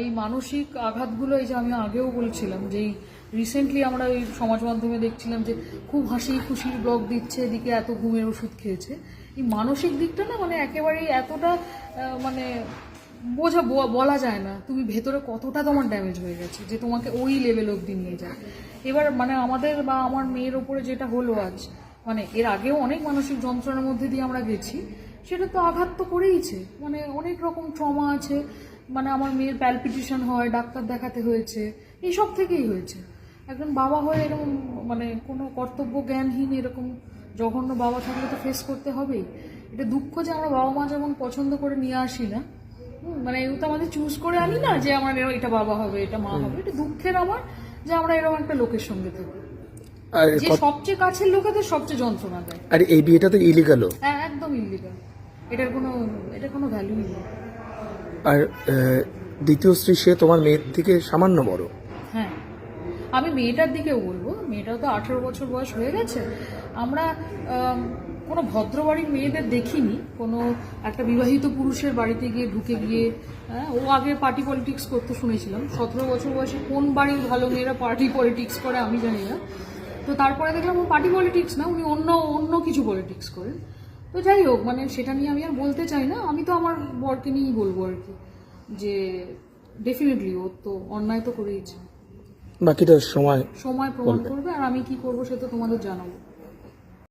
এই মানসিক আঘাতগুলো, এই যে আমি আগেও বলছিলাম যে রিসেন্টলি আমরা এই সমাজ মাধ্যমে দেখছিলাম যে খুব হাসি খুশির ব্লগ দিচ্ছে, এদিকে এত ঘুমের ওষুধ খেয়েছে। এই মানসিক দিকটা না মানে একেবারেই এতটা মানে বলা যায় না তুমি ভেতরে কতটা তোমার ড্যামেজ হয়ে গেছে যে তোমাকে ওই লেভেল অবধি নিয়ে যায়। এবার মানে আমাদের বা আমার মেয়ের ওপরে যেটা হলো আজ, মানে এর আগেও অনেক মানসিক যন্ত্রণার মধ্যে দিয়ে আমরা গেছি, সেটা তো আঘাত তো করেইছে। মানে অনেক রকম ট্রমা আছে, মানে আমার মেয়ের প্যালপিটেশন হয়, ডাক্তার দেখাতে হয়েছে, এইসব থেকেই হয়েছে। একজন বাবা হয়ে এরকম মানে কোনো কর্তব্য জ্ঞানহীন এরকম জঘন্য বাবা থাকলে তো ফেস করতে হবেই। এটা দুঃখ যে আমরা বাবা মা যেমন পছন্দ করে নিয়ে আসি না, মানে এগুলো তো আমাদের চুজ করে আনি না যে আমার এটা বাবা হবে, এটা মা হবে। এটা দুঃখের আমার যে আমরা এরকম একটা লোকের সঙ্গে থাকি যে সবচেয়ে কাছের লোকেদের সবচেয়ে যন্ত্রণা দেয়। আর এই বিয়েটা তো ইলিগালও। হ্যাঁ, একদম ইলিগাল। এটার কোনো ভ্যালুই নেই। আর দ্বিতীয় স্ত্রী সে তোমার মেয়ের থেকে সামান্য বড়। হ্যাঁ, আমি মেয়েটার দিকেও বলবো, মেয়েটাও তো 18 বছর বয়স হয়ে গেছে। আমরা কোনো ভদ্রবাড়ির মেয়েদের দেখিনি কোনো একটা বিবাহিত পুরুষের বাড়িতে গিয়ে ঢুকে গিয়ে। ও আগে পার্টি পলিটিক্স করতে শুনেছিলাম, 17 বছর বয়সে কোন বাড়ির ভালো মেয়েরা পার্টি পলিটিক্স করে আমি জানি না। তো তারপরে দেখলাম ও পার্টি পলিটিক্স না, উনি অন্য কিছু পলিটিক্স করেন। তো যাই হোক, মানে সেটা নিয়ে আমি আর বলতে চাই না। আমি তো আমার বরকে নিয়েই বলবো আর কি, যে ডেফিনেটলি ও তো অন্যায় তো করেইছে। বাকিটা সময় প্রমাণ করবে, আর আমি কি করবো সে তো তোমাদের জানাবো।